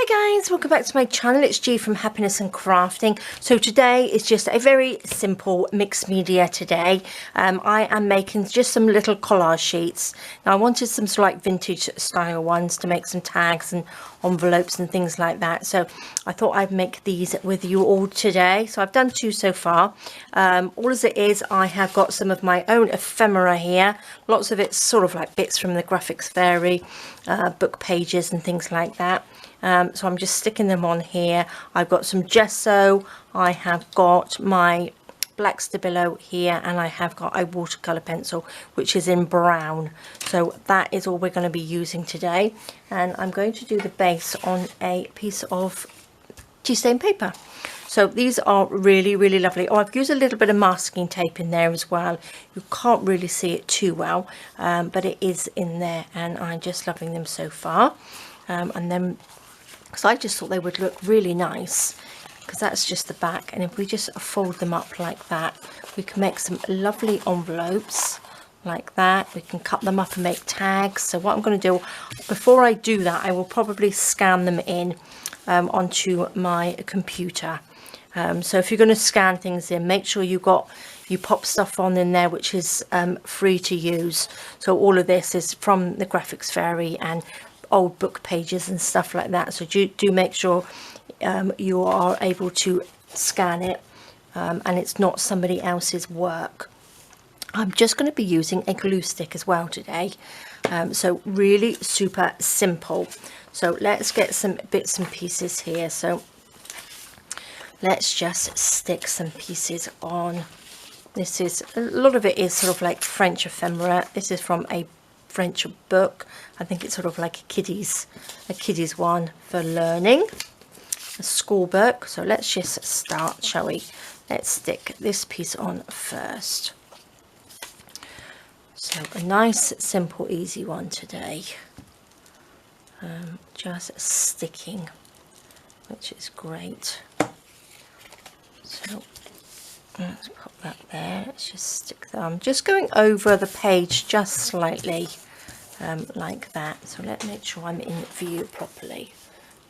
Hi guys, welcome back to my channel. It's G from Happiness and Crafting. So today is just a very simple mixed media today. I am making just some little collage sheets. Now I wanted some sort of like vintage style ones to make some tags and envelopes and things like that. So I thought I'd make these with you all today. So I've done two so far. All as it is, I have got some of my own ephemera here. Lots of it's sort of like bits from the Graphics Fairy book pages and things like that. So I'm just sticking them on here. I've got some gesso, I have got my black Stabilo here, and I have got a watercolour pencil which is in brown. So that is all we're going to be using today, and I'm going to do the base on a piece of tea stain paper. So these are really lovely. Oh, I've used a little bit of masking tape in there as well. You can't really see it too well, but it is in there, and I'm just loving them so far. And then because I just thought they would look really nice, because that's just the back, and if we just fold them up like that, we can make some lovely envelopes like that. We can cut them up and make tags. So what I'm going to do, before I do that, I will probably scan them in onto my computer. So if you're going to scan things in, make sure you pop stuff on in there which is free to use. So all of this is from the Graphics Fairy and old book pages and stuff like that. So do make sure you are able to scan it, and it's not somebody else's work. I'm just going to be using a glue stick as well today. So really super simple. So let's get some bits and pieces here. So let's just stick some pieces on. This is, a lot of it is sort of like French ephemera. This is from a French book. I think it's sort of like a kiddies one for learning, a school book. So let's just start, shall we? Let's stick this piece on first. So a nice, simple, easy one today. Just sticking, which is great. So let's pop that there. Let's just stick that. I'm just going over the page just slightly, like that. So let's make sure I'm in view properly.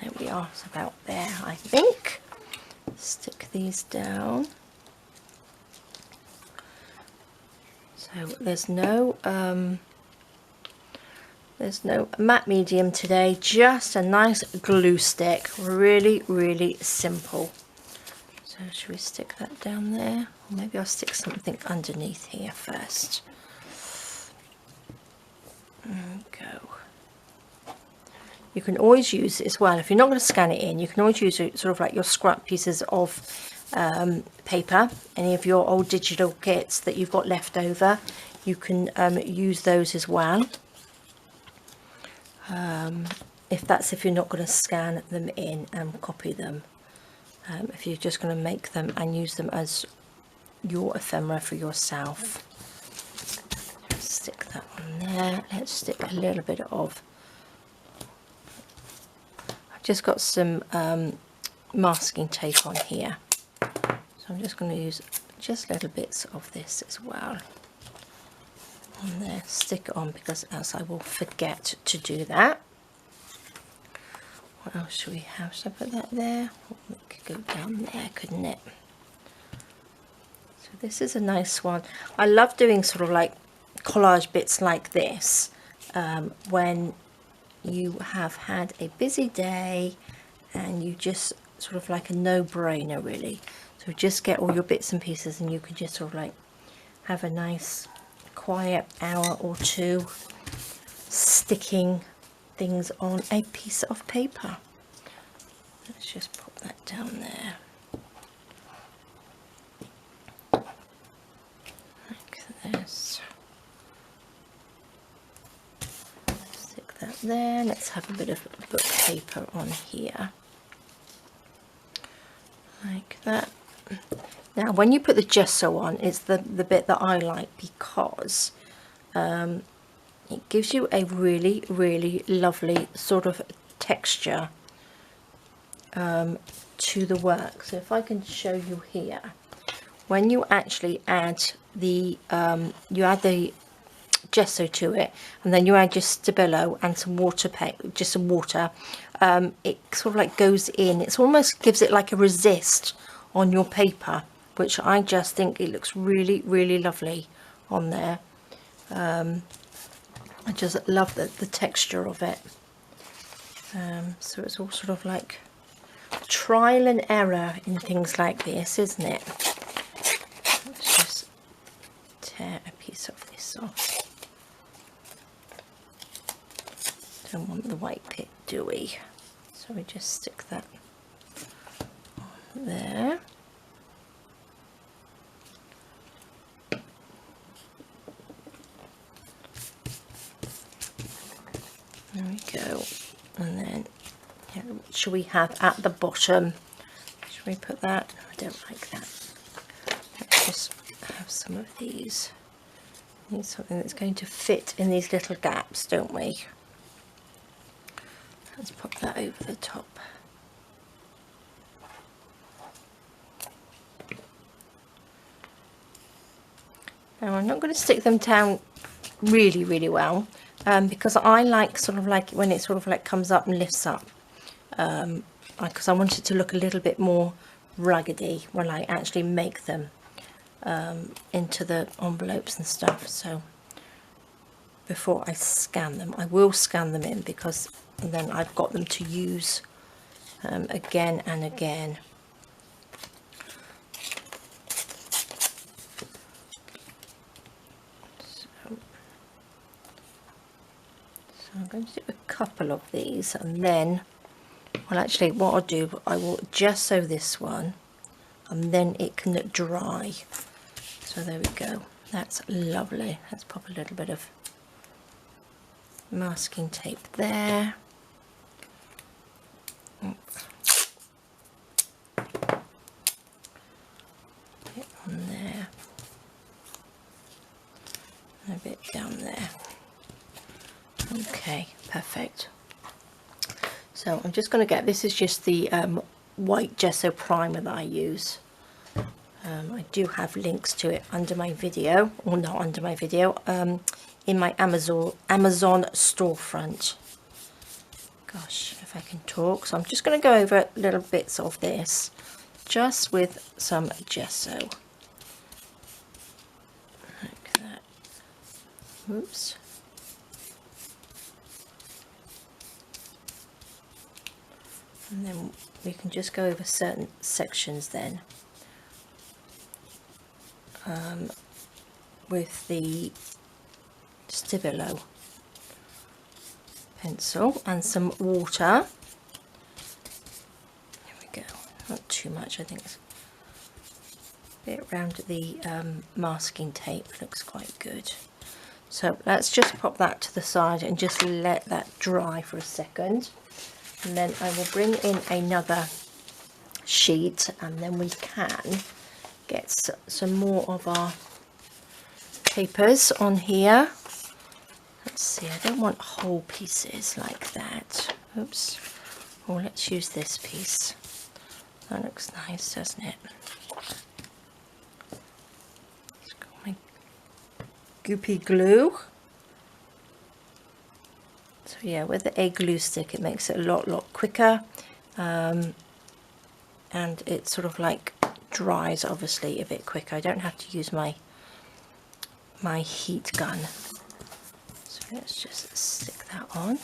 There we are. It's about there, I think. Stick these down. So there's no matte medium today. Just a nice glue stick. Really simple. So should we stick that down there? Or maybe I'll stick something underneath here first. There we go. You can always use it as well, if you're not going to scan it in, you can always use it sort of like your scrap pieces of paper, any of your old digital kits that you've got left over. You can use those as well. If you're not going to scan them in and copy them. If you're just going to make them and use them as your ephemera for yourself. Stick that on there. Let's stick a little bit of, I've just got some masking tape on here, so I'm just going to use just little bits of this as well on there. Stick it on, because else I will forget to do that. What else should we have? Should I put that there? Oh, it could go down there, couldn't it? So this is a nice one. I love doing sort of like collage bits like this when you have had a busy day and you just sort of like a no-brainer really. So just get all your bits and pieces, and you can just sort of like have a nice quiet hour or two sticking things on a piece of paper. Let's just pop that down there like this. Stick that there. Let's have a bit of book paper on here like that. Now when you put the gesso on, it's the bit that I like, because it gives you a really lovely sort of texture to the work. So if I can show you here, when you actually add the gesso to it, and then you add your Stabilo and some water paint, just some water, it sort of like goes in. It almost gives it like a resist on your paper, which I just think it looks really, really lovely on there. I just love the texture of it. So it's all sort of like trial and error in things like this, isn't it? Let's just tear a piece of this off. Don't want the white bit, do we? So we just stick that on there. There we go. And then, yeah, what should we have at the bottom? Should we put that? I don't like that. Let's just have some of these. Need something that's going to fit in these little gaps, don't we? Let's pop that over the top. Now I'm not going to stick them down really, really well, because I like sort of like when it sort of like comes up and lifts up, because I want it to look a little bit more ruggedy when I actually make them into the envelopes and stuff. So before I scan them, I will scan them in, because then I've got them to use again and again. So I'm going to do a couple of these, and then, well, actually what I'll do, I will gesso this one, and then it can dry. So there we go. That's lovely. Let's pop a little bit of masking tape there. Bit on there. And a bit down there. Okay, perfect. So I'm just going to get, this is just the white gesso primer that I use. I do have links to it under my video, or not under my video, in my Amazon storefront. Gosh, if I can talk. So I'm just going to go over little bits of this, just with some gesso. Like that. Oops. And then we can just go over certain sections then, with the Stabilo pencil and some water. There we go. Not too much, I think it's a bit around the masking tape. Looks quite good. So let's just pop that to the side and just let that dry for a second. And then I will bring in another sheet, and then we can get some more of our papers on here. Let's see, I don't want whole pieces like that. Oops. Oh, let's use this piece. That looks nice, doesn't it? Let's got my goopy glue. So yeah, with a glue stick, it makes it a lot quicker, and it sort of like dries obviously a bit quicker. I don't have to use my heat gun. So let's just stick that on.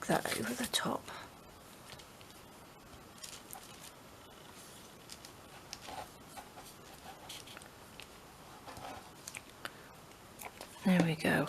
that over the top. There we go.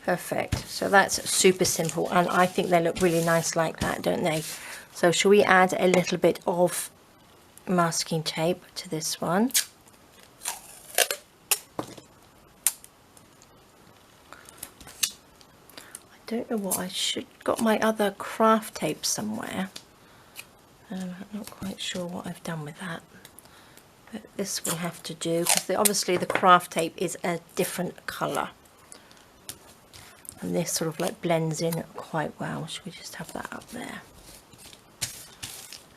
Perfect. So that's super simple, and I think they look really nice like that, don't they? So shall we add a little bit of masking tape to this one? I don't know what I should got my other craft tape somewhere. I'm not quite sure what I've done with that. But this will have to do, because obviously the craft tape is a different colour. And this sort of like blends in quite well. Should we just have that up there?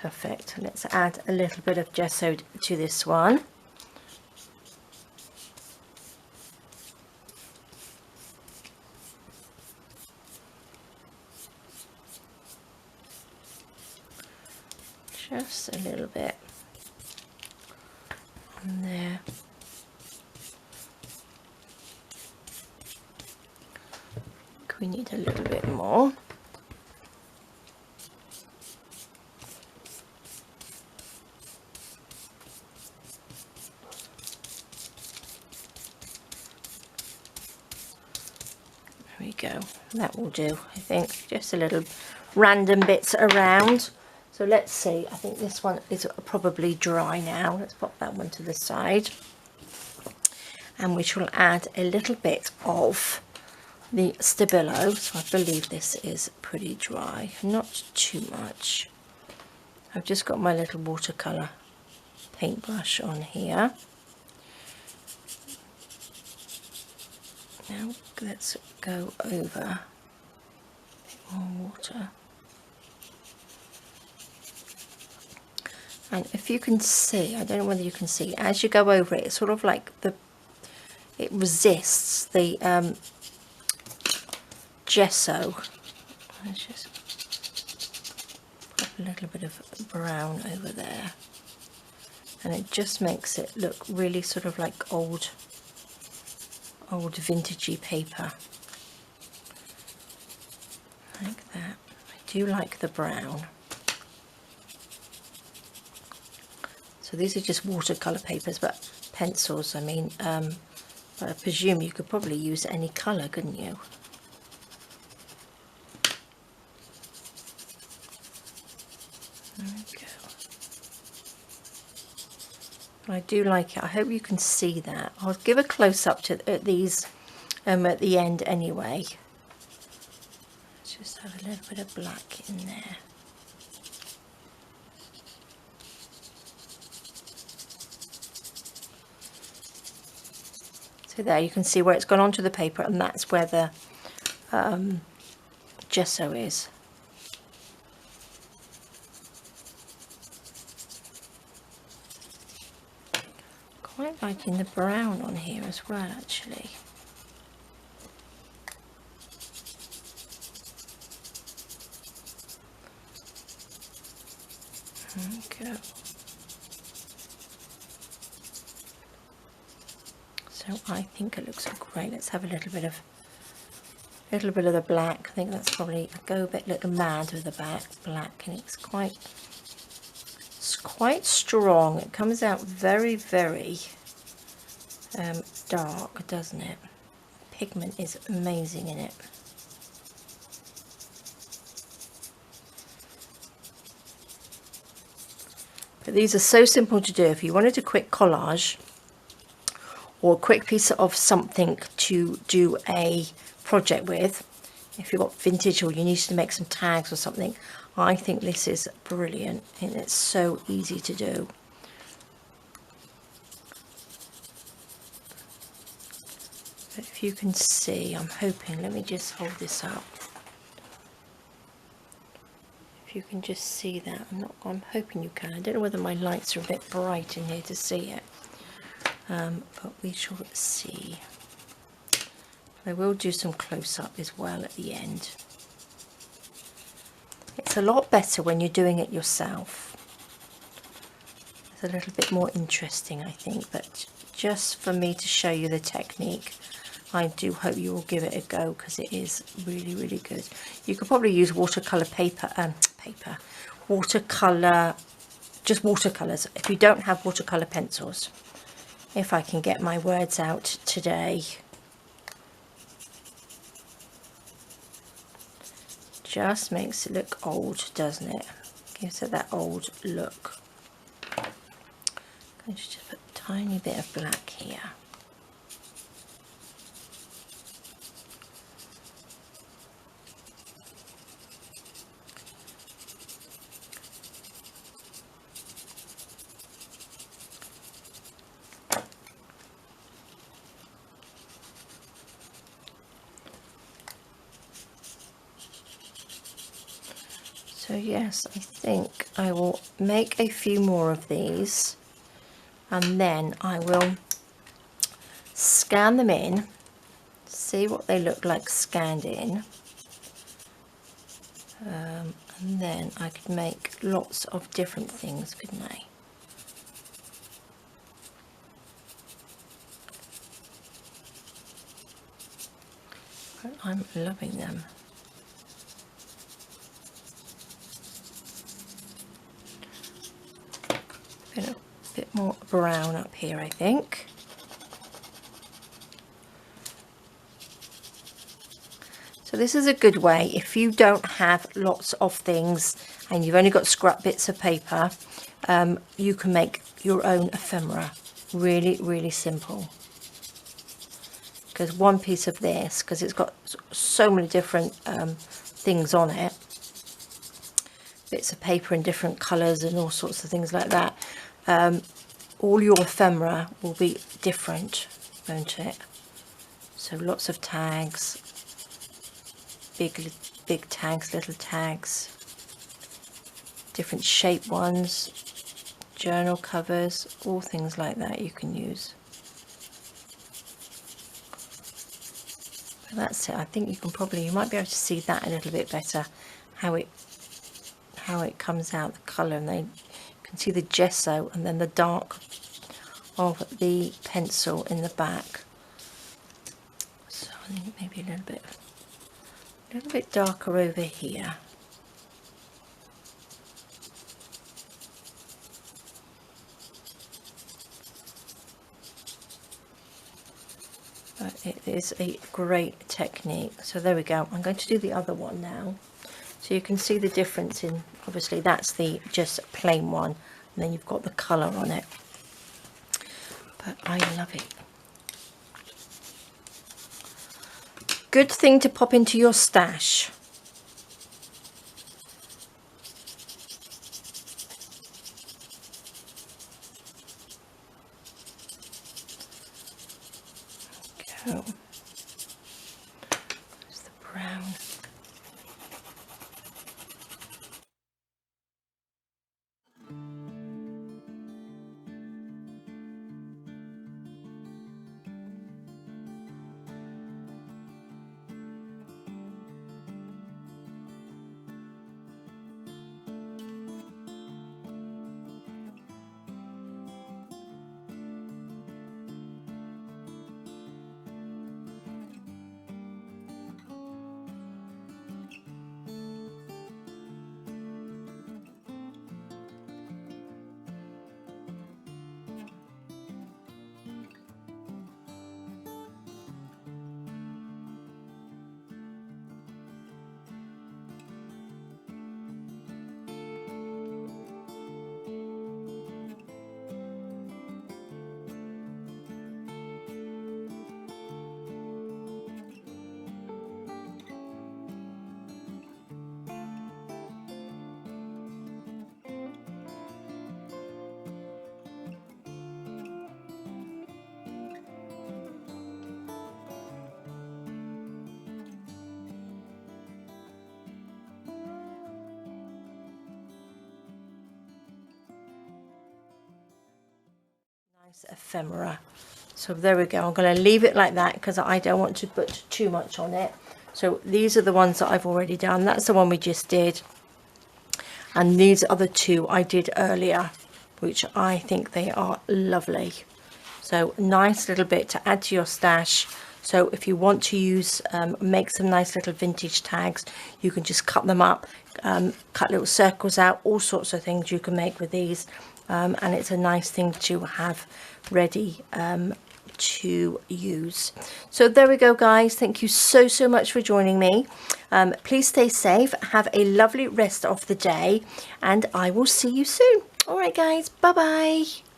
Perfect. Let's add a little bit of gesso to this one. Just a little bit on there. We need a little bit more. There we go. That will do, I think. Just a little random bits around. So let's see. I think this one is probably dry now. Let's pop that one to the side. And we shall add a little bit of the Stabilo. So I believe this is pretty dry, not too much. I've just got my little watercolor paintbrush on here. Now let's go over a bit more water. And if you can see, I don't know whether you can see, as you go over it, it's sort of like it resists the gesso. Let's just put a little bit of brown over there, and it just makes it look really sort of like old vintagey paper, like that. I do like the brown. So these are just watercolor papers, but pencils, I mean, but I presume you could probably use any color, couldn't you? I do like it. I hope you can see that. I'll give a close-up to these at the end anyway. Let's just have a little bit of black in there. So there you can see where it's gone onto the paper, and that's where the gesso is. Quite liking the brown on here as well, actually. Okay. So I think it looks great. Let's have a little bit of the black. I think that's probably go a bit little mad with the black, and it's quite strong. It comes out very, very dark, doesn't it? Pigment is amazing in it. But these are so simple to do. If you wanted a quick collage or a quick piece of something to do a project with, if you've got vintage or you need to make some tags or something, I think this is brilliant, and it's so easy to do. But if you can see, I'm hoping, let me just hold this up. If you can just see that, I'm hoping you can. I don't know whether my lights are a bit bright in here to see it, but we shall see. I will do some close-up as well at the end. It's a lot better when you're doing it yourself. It's a little bit more interesting, I think, but just for me to show you the technique, I do hope you will give it a go because it is really, really good. You could probably use watercolor watercolor, just watercolors if you don't have watercolor pencils. If I can get my words out today. Just makes it look old, doesn't it? Gives it that old look. I'm going to just put a tiny bit of black here. So yes, I think I will make a few more of these and then I will scan them in, see what they look like scanned in, and then I could make lots of different things, couldn't I? But I'm loving them. A bit more brown up here, I think. So this is a good way if you don't have lots of things and you've only got scrap bits of paper, you can make your own ephemera. Really, really simple. Because one piece of this, because it's got so many different things on it, bits of paper in different colours and all sorts of things like that, all your ephemera will be different, won't it? So lots of tags, big tags, little tags, different shape ones, journal covers, all things like that you can use. But that's it. I think you might be able to see that a little bit better, how it comes out, the colour, and then you can see the gesso and then the dark of the pencil in the back. So I think maybe a little bit darker over here. But it is a great technique. So there we go. I'm going to do the other one now. So you can see the difference in, obviously that's the just plain one, and then you've got the colour on it. But I love it. Good thing to pop into your stash. Go. There's the brown. Ephemera. So there we go. I'm going to leave it like that because I don't want to put too much on it. So these are the ones that I've already done. That's the one we just did, and these other two I did earlier, which I think they are lovely. So nice little bit to add to your stash. So if you want to use make some nice little vintage tags, you can just cut them up, cut little circles out, all sorts of things you can make with these, and it's a nice thing to have ready to use. So there we go, guys. Thank you so much for joining me. Please stay safe, have a lovely rest of the day, and I will see you soon. All right, guys, bye bye.